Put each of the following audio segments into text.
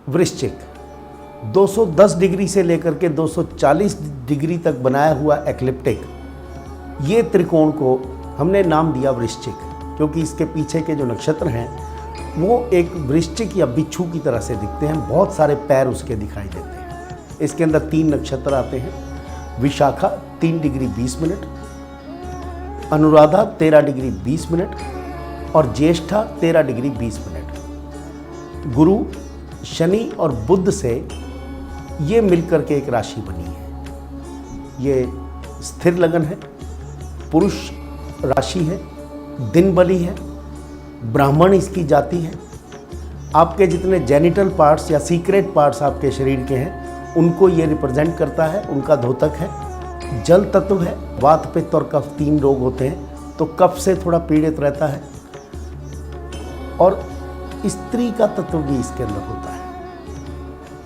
वृश्चिक 210 डिग्री से लेकर के 240 डिग्री तक बनाया हुआ एक्लिप्टिक, ये त्रिकोण को हमने नाम दिया वृश्चिक, क्योंकि इसके पीछे के जो नक्षत्र हैं वो एक वृश्चिक या बिच्छू की तरह से दिखते हैं। बहुत सारे पैर उसके दिखाई देते हैं। इसके अंदर 3 नक्षत्र आते हैं। Vishakha 3 degree 20 minute, Anuradha 13 degree 20 minute और ज्येष्ठा 13 डिग्री 20 मिनट। गुरु, शनि और बुध से ये मिलकर के एक राशि बनी है। ये स्थिर लगन है, पुरुष राशि है, दिन बली है, ब्राह्मण इसकी जाति है। आपके जितने जेनिटल पार्ट्स या सीक्रेट पार्ट्स आपके शरीर के हैं उनको ये रिप्रेजेंट करता है। उनका द्योतक है, जल तत्व है। वात, पित्त और कफ 3 रोग होते हैं, तो कफ से थोड़ा पीड़ित रहता है। और स्त्री का तत्व भी इसके अंदर होता है।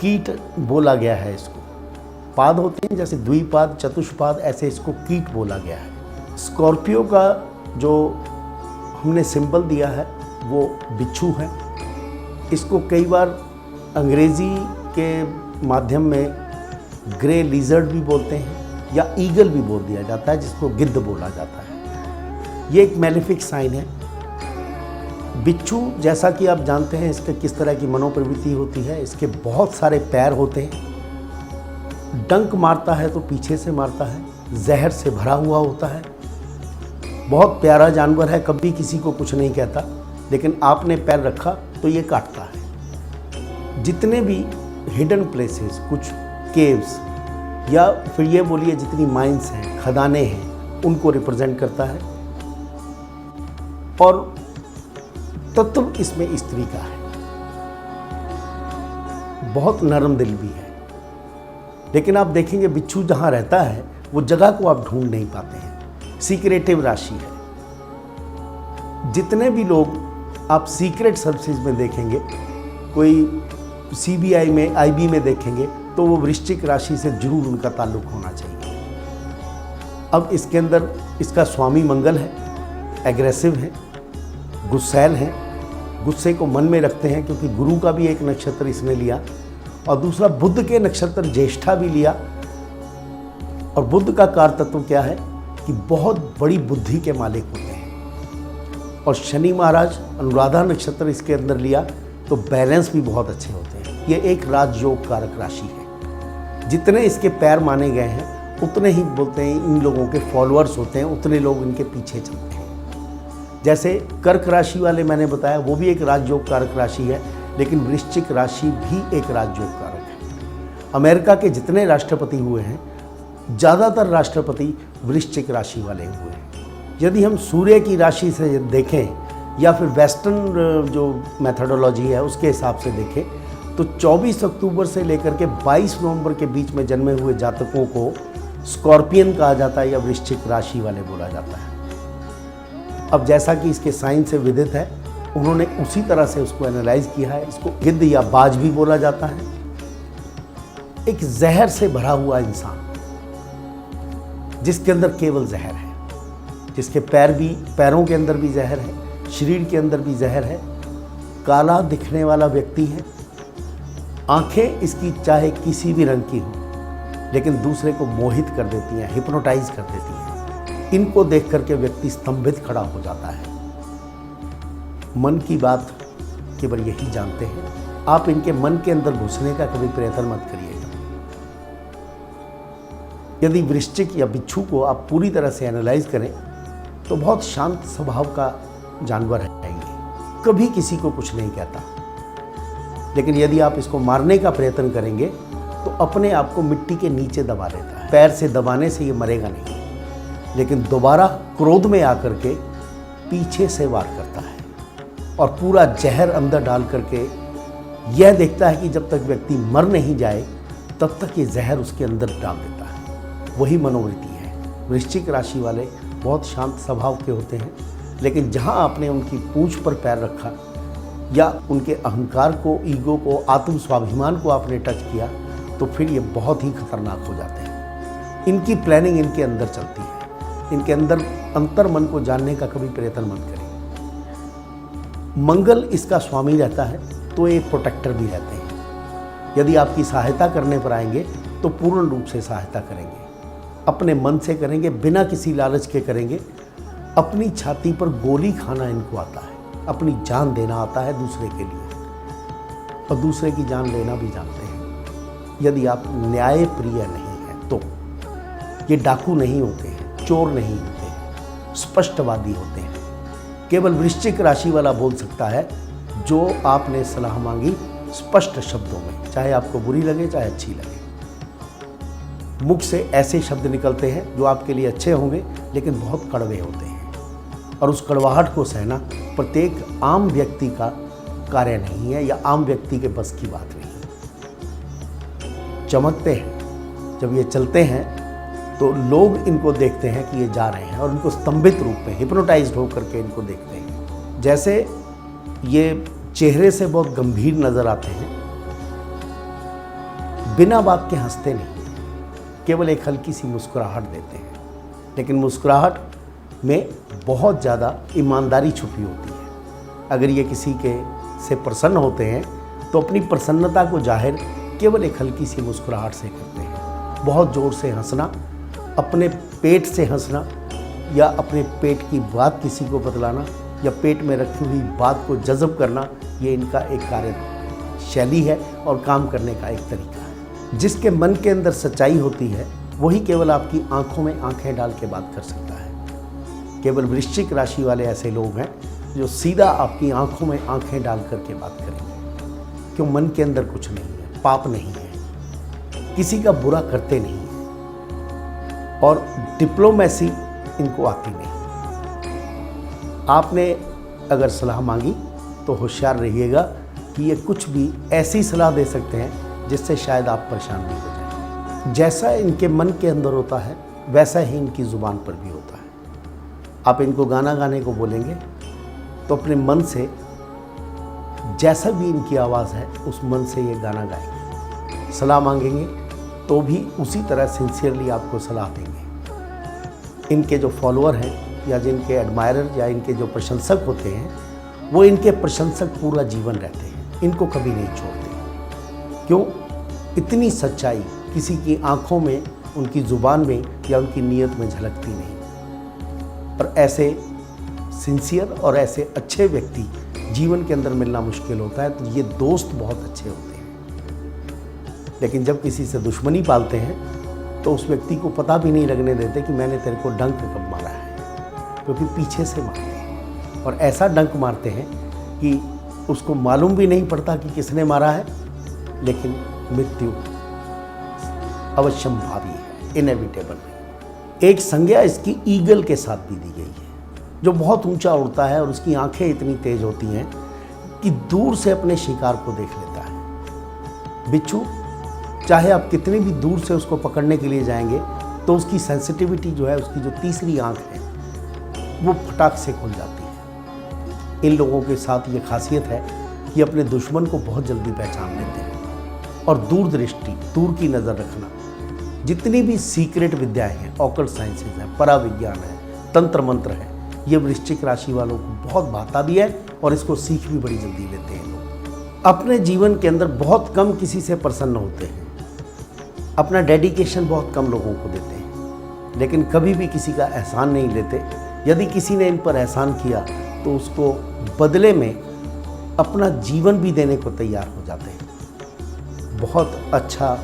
कीट बोला गया है इसको। पाद होते हैं जैसे द्विपाद, चतुष्पाद, ऐसे इसको कीट बोला गया है। स्कॉर्पियो का जो हमने सिंबल दिया है वो बिच्छू है। इसको कई बार अंग्रेज़ी के माध्यम में ग्रे लिजर्ड भी बोलते हैं या ईगल भी बोल दिया जाता है, जिसको गिद्ध बोला जाता है। ये एक मैलेफिक साइन है। बिच्छू, जैसा कि आप जानते हैं, इसके किस तरह की मनोप्रवृत्ति होती है। इसके बहुत सारे पैर होते हैं। डंक मारता है तो पीछे से मारता है। जहर से भरा हुआ होता है। बहुत प्यारा जानवर है, कभी किसी को कुछ नहीं कहता, लेकिन आपने पैर रखा तो ये काटता है। जितने भी हिडन प्लेसेस, कुछ केव्स या फिर ये बोलिए जितनी माइंस हैं, खदानें हैं, उनको रिप्रेजेंट करता है। और तत्व इसमें स्त्री का है। बहुत नरम दिल भी है। लेकिन आप देखेंगे बिच्छू जहां रहता है वो जगह को आप ढूंढ नहीं पाते हैं। सीक्रेटिव राशि है। जितने भी लोग आप सीक्रेट सर्विसेज में देखेंगे, कोई सीबीआई में, आईबी में देखेंगे, तो वो वृश्चिक राशि से जरूर उनका ताल्लुक होना चाहिए। अब इसके अंदर इसका स्वामी मंगल है, एग्रेसिव है, गुस्सैल है, गुस्से को मन में रखते हैं, क्योंकि गुरु का भी एक नक्षत्र इसने लिया और दूसरा बुध के नक्षत्र ज्येष्ठा भी लिया। और बुध का कार तत्व क्या है कि बहुत बड़ी बुद्धि के मालिक होते हैं। और शनि महाराज अनुराधा नक्षत्र इसके अंदर लिया तो बैलेंस भी बहुत अच्छे होते हैं। ये एक राजयोग कारक राशि है। जितने इसके पैर माने गए हैं उतने ही बोलते हैं इन लोगों के फॉलोअर्स होते हैं, उतने लोग इनके पीछे चलते हैं। जैसे कर्क राशि वाले मैंने बताया, वो भी एक राजयोग कारक राशि है, लेकिन वृश्चिक राशि भी एक राजयोग कारक है। अमेरिका के जितने राष्ट्रपति हुए हैं, ज़्यादातर राष्ट्रपति वृश्चिक राशि वाले हुए हैं। यदि हम सूर्य की राशि से देखें या फिर वेस्टर्न जो मेथडोलॉजी है उसके हिसाब से देखें, तो 24 अक्टूबर से लेकर के 22 नवंबर के बीच में जन्मे हुए जातकों को स्कॉर्पियन कहा जाता है या वृश्चिक राशि वाले बोला जाता है। अब जैसा कि इसके साइन से विदित है, उन्होंने उसी तरह से उसको एनालाइज किया है। इसको गिद्ध या बाज भी बोला जाता है। एक जहर से भरा हुआ इंसान जिसके अंदर केवल जहर है, जिसके पैरों के अंदर भी जहर है, शरीर के अंदर भी जहर है। काला दिखने वाला व्यक्ति है। आंखें इसकी चाहे किसी भी रंग की हो, लेकिन दूसरे को मोहित कर देती हैं, हिप्नोटाइज कर देती हैं। इनको देख करके व्यक्ति स्तंभित खड़ा हो जाता है। मन की बात केवल यही जानते हैं। आप इनके मन के अंदर घुसने का कभी प्रयत्न मत करिएगा। यदि वृश्चिक या बिच्छू को आप पूरी तरह से एनालाइज करें तो बहुत शांत स्वभाव का जानवर है ये, कभी किसी को कुछ नहीं कहता। लेकिन यदि आप इसको मारने का प्रयत्न करेंगे तो अपने आप को मिट्टी के नीचे दबा देता है। पैर से दबाने से ये मरेगा नहीं, लेकिन दोबारा क्रोध में आकर के पीछे से वार करता है और पूरा जहर अंदर डाल करके यह देखता है कि जब तक व्यक्ति मर नहीं जाए तब तक ये जहर उसके अंदर डाल देता है। वही मनोवृत्ति है। वृश्चिक राशि वाले बहुत शांत स्वभाव के होते हैं, लेकिन जहाँ आपने उनकी पूंछ पर पैर रखा या उनके अहंकार को, ईगो को, आत्म स्वाभिमान को आपने टच किया तो फिर ये बहुत ही खतरनाक हो जाते हैं। इनकी प्लानिंग इनके अंदर चलती है। इनके अंदर अंतर मन को जानने का कभी प्रयत्न मत करें। मंगल इसका स्वामी रहता है तो ये प्रोटेक्टर भी रहते हैं। यदि आपकी सहायता करने पर आएंगे तो पूर्ण रूप से सहायता करेंगे, अपने मन से करेंगे, बिना किसी लालच के करेंगे। अपनी छाती पर गोली खाना इनको आता है, अपनी जान देना आता है दूसरे के लिए, और दूसरे की जान लेना भी जानते हैं। यदि आप न्याय प्रिय नहीं हैं तो ये डाकू नहीं होते हैं, चोर नहीं होते हैं, स्पष्टवादी होते हैं। केवल वृश्चिक राशि वाला बोल सकता है जो आपने सलाह मांगी स्पष्ट शब्दों में, चाहे आपको बुरी लगे चाहे अच्छी लगे। मुख से ऐसे शब्द निकलते हैं जो आपके लिए अच्छे होंगे लेकिन बहुत कड़वे होते हैं, और उस कड़वाहट को सहना प्रत्येक आम व्यक्ति का कार्य नहीं है, या आम व्यक्ति के बस की बात नहीं। चमकते हैं जब ये चलते हैं तो लोग इनको देखते हैं कि ये जा रहे हैं, और इनको स्तंभित रूप में हिप्नोटाइज्ड होकर के इनको देखते हैं। जैसे ये चेहरे से बहुत गंभीर नजर आते हैं, बिना बात के हंसते नहीं, केवल एक हल्की सी मुस्कुराहट देते हैं, लेकिन मुस्कुराहट में बहुत ज़्यादा ईमानदारी छुपी होती है। अगर ये किसी के से प्रसन्न होते हैं तो अपनी प्रसन्नता को जाहिर केवल एक हल्की सी मुस्कुराहट से करते हैं। बहुत ज़ोर से हंसना, अपने पेट से हंसना, या अपने पेट की बात किसी को बतलाना, या पेट में रखी हुई बात को जज़ब करना, ये इनका एक कार्य शैली है और काम करने का एक तरीका है। जिसके मन के अंदर सच्चाई होती है वही केवल आपकी आंखों में आंखें डाल के बात कर सकता है। केवल वृश्चिक राशि वाले ऐसे लोग हैं जो सीधा आपकी आंखों में आंखें डाल करके बात करेंगे, क्यों मन के अंदर कुछ नहीं है, पाप नहीं है, किसी का बुरा करते नहीं है, और डिप्लोमेसी इनको आती नहीं। आपने अगर सलाह मांगी तो होशियार रहिएगा कि ये कुछ भी ऐसी सलाह दे सकते हैं जिससे शायद आप परेशान भी हो जाएं। जैसा इनके मन के अंदर होता है वैसा ही इनकी ज़ुबान पर भी होता है। आप इनको गाना गाने को बोलेंगे तो अपने मन से जैसा भी इनकी आवाज़ है उस मन से ये गाना गाएंगे। सलाह मांगेंगे तो भी उसी तरह सिंसियरली आपको सलाह देंगे। इनके जो फॉलोअर हैं या जिनके एडमायरर या इनके जो प्रशंसक होते हैं वो इनके प्रशंसक पूरा जीवन रहते हैं, इनको कभी नहीं छोड़ते। क्यों? इतनी सच्चाई किसी की आंखों में, उनकी ज़ुबान में या उनकी नीयत में झलकती नहीं। और ऐसे सिंसियर और ऐसे अच्छे व्यक्ति जीवन के अंदर मिलना मुश्किल होता है, तो ये दोस्त बहुत अच्छे होते हैं। लेकिन जब किसी से दुश्मनी पालते हैं तो उस व्यक्ति को पता भी नहीं लगने देते कि मैंने तेरे को डंक कब मारा है, क्योंकि पीछे से मारते हैं और ऐसा डंक मारते हैं कि उसको मालूम भी नहीं पड़ता कि किसने मारा है, लेकिन मृत्यु अवश्यंभावी है, इनएविटेबल है। एक संज्ञा इसकी ईगल के साथ भी दी गई है, जो बहुत ऊंचा उड़ता है और उसकी आंखें इतनी तेज होती हैं कि दूर से अपने शिकार को देख लेता है। बिच्छू, चाहे आप कितनी भी दूर से उसको पकड़ने के लिए जाएंगे तो उसकी सेंसिटिविटी जो है, उसकी जो तीसरी आंख है वो फटाक से खुल जाती है। इन लोगों के साथ ये खासियत है कि अपने दुश्मन को बहुत जल्दी पहचान लेते हैं और दूरदृष्टि, दूर की नज़र रखना। जितनी भी सीक्रेट विद्याएं हैं, ऑकल्ट साइंसेज हैं, पराविज्ञान है, तंत्र मंत्र है, ये वृश्चिक राशि वालों को बहुत भाता भी है और इसको सीख भी बड़ी जल्दी लेते हैं लोग। अपने जीवन के अंदर बहुत कम किसी से प्रसन्न होते हैं, अपना डेडिकेशन बहुत कम लोगों को देते हैं, लेकिन कभी भी किसी का एहसान नहीं लेते। यदि किसी ने इन पर एहसान किया तो उसको बदले में अपना जीवन भी देने को तैयार हो जाते हैं। बहुत अच्छा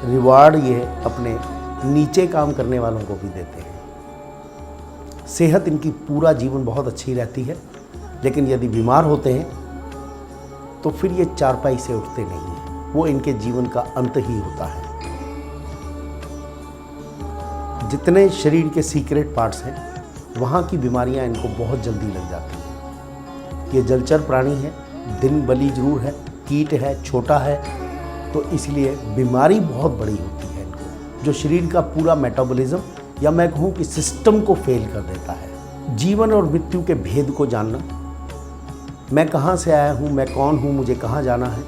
रिवार्ड ये अपने नीचे काम करने वालों को भी देते हैं। सेहत इनकी पूरा जीवन बहुत अच्छी रहती है, लेकिन यदि बीमार होते हैं तो फिर ये चारपाई से उठते नहीं हैं, वो इनके जीवन का अंत ही होता है। जितने शरीर के सीक्रेट पार्ट्स हैं वहाँ की बीमारियाँ इनको बहुत जल्दी लग जाती हैं। ये जलचर प्राणी है, दिन बली जरूर है, कीट है, छोटा है, तो इसलिए बीमारी बहुत बड़ी होती है इनको, जो शरीर का पूरा मेटाबॉलिज्म या मैं कहूँ कि सिस्टम को फेल कर देता है। जीवन और मृत्यु के भेद को जानना, मैं कहाँ से आया हूँ, मैं कौन हूँ, मुझे कहाँ जाना है,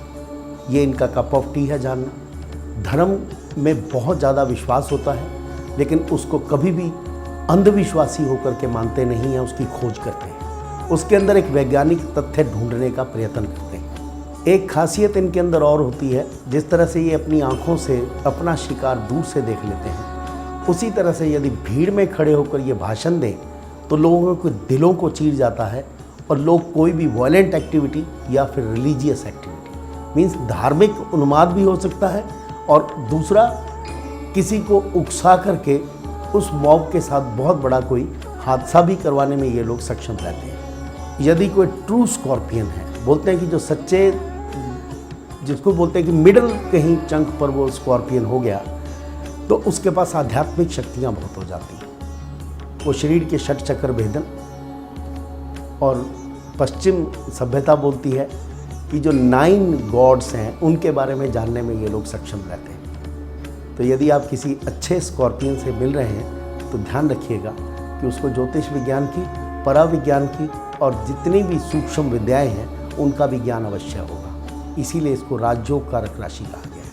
ये इनका कप ऑफ टी है जानना। धर्म में बहुत ज़्यादा विश्वास होता है, लेकिन उसको कभी भी अंधविश्वासी होकर के मानते नहीं हैं, उसकी खोज करते हैं, उसके अंदर एक वैज्ञानिक तथ्य ढूंढने का प्रयत्न करते हैं। एक खासियत इनके अंदर और होती है, जिस तरह से ये अपनी आँखों से अपना शिकार दूर से देख लेते हैं, उसी तरह से यदि भीड़ में खड़े होकर ये भाषण दें तो लोगों के दिलों को चीर जाता है और लोग कोई भी वॉयलेंट एक्टिविटी या फिर रिलीजियस एक्टिविटी मीन्स धार्मिक उन्माद भी हो सकता है, और दूसरा किसी को उकसा करके उस मॉब के साथ बहुत बड़ा कोई हादसा भी करवाने में ये लोग सक्षम रहते हैं। यदि कोई ट्रू स्कॉर्पियन है, बोलते हैं कि जो सच्चे, जिसको बोलते हैं कि मिडल कहीं चंक पर वो स्कॉर्पियन हो गया, तो उसके पास आध्यात्मिक शक्तियाँ बहुत हो जाती हैं। वो शरीर के षट चक्र भेदन, और पश्चिम सभ्यता बोलती है कि जो 9 गॉड्स हैं उनके बारे में जानने में ये लोग सक्षम रहते हैं। तो यदि आप किसी अच्छे स्कॉर्पियन से मिल रहे हैं तो ध्यान रखिएगा कि उसको ज्योतिष विज्ञान की, पराविज्ञान की और जितनी भी सूक्ष्म विद्याएं हैं उनका भी ज्ञान अवश्य होगा। इसीलिए इसको राजयोग कारक राशि कहा गया है।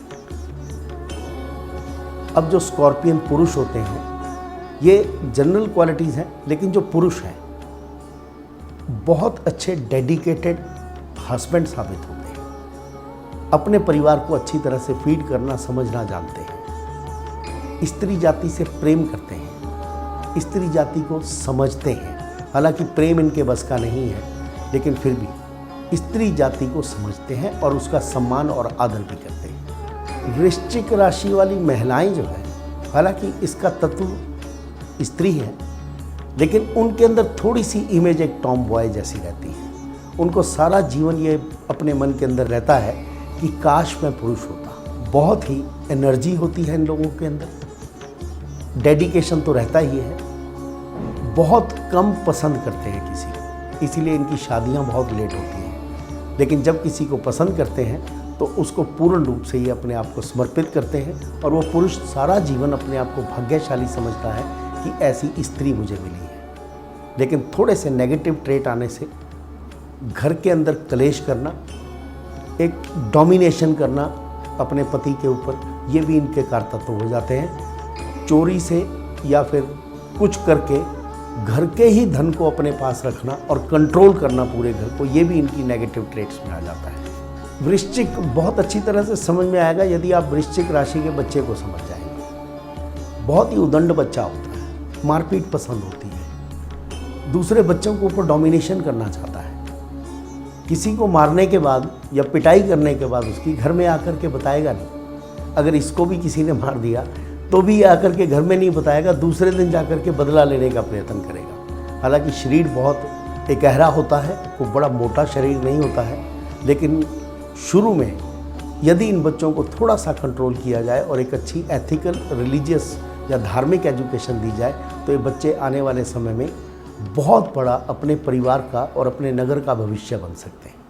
अब जो स्कॉर्पियन पुरुष होते हैं, ये जनरल क्वालिटीज़ हैं, लेकिन जो पुरुष हैं बहुत अच्छे डेडिकेटेड हस्बैंड साबित होते हैं। अपने परिवार को अच्छी तरह से फीड करना, समझना जानते हैं। स्त्री जाति से प्रेम करते हैं, स्त्री जाति को समझते हैं। हालांकि प्रेम इनके बस का नहीं है, लेकिन फिर भी स्त्री जाति को समझते हैं और उसका सम्मान और आदर भी करते हैं। वृश्चिक राशि वाली महिलाएं जो है, हालांकि इसका तत्व स्त्री है, लेकिन उनके अंदर थोड़ी सी इमेज एक टॉम बॉय जैसी रहती है। उनको सारा जीवन ये अपने मन के अंदर रहता है कि काश मैं पुरुष होता। बहुत ही एनर्जी होती है इन लोगों के अंदर, डेडिकेशन तो रहता ही है। बहुत कम पसंद करते हैं किसी को, इसीलिए इनकी शादियां बहुत लेट होती हैं। लेकिन जब किसी को पसंद करते हैं तो उसको पूर्ण रूप से ये अपने आप को समर्पित करते हैं, और वो पुरुष सारा जीवन अपने आप को भाग्यशाली समझता है कि ऐसी स्त्री मुझे मिली है। लेकिन थोड़े से नेगेटिव ट्रेट आने से घर के अंदर कलेश करना, एक डोमिनेशन करना अपने पति के ऊपर, ये भी इनके कारतत्व हो जाते हैं। चोरी से या फिर कुछ करके घर के ही धन को अपने पास रखना और कंट्रोल करना पूरे घर को, ये भी इनकी नेगेटिव ट्रेट्स में आ जाता है। वृश्चिक बहुत अच्छी तरह से समझ में आएगा यदि आप वृश्चिक राशि के बच्चे को समझ जाएंगे। बहुत ही उदंड बच्चा होता है, मारपीट पसंद होती है, दूसरे बच्चों के ऊपर डोमिनेशन करना चाहता है। किसी को मारने के बाद या पिटाई करने के बाद उसकी घर में आकर के बताएगा नहीं। अगर इसको भी किसी ने मार दिया तो भी आकर के घर में नहीं बताएगा, दूसरे दिन जाकर के बदला लेने का प्रयत्न करेगा। हालांकि शरीर बहुत एकहरा होता है, वो बड़ा मोटा शरीर नहीं होता है, लेकिन शुरू में यदि इन बच्चों को थोड़ा सा कंट्रोल किया जाए और एक अच्छी एथिकल, रिलीजियस या धार्मिक एजुकेशन दी जाए तो ये बच्चे आने वाले समय में बहुत बड़ा अपने परिवार का और अपने नगर का भविष्य बन सकते हैं।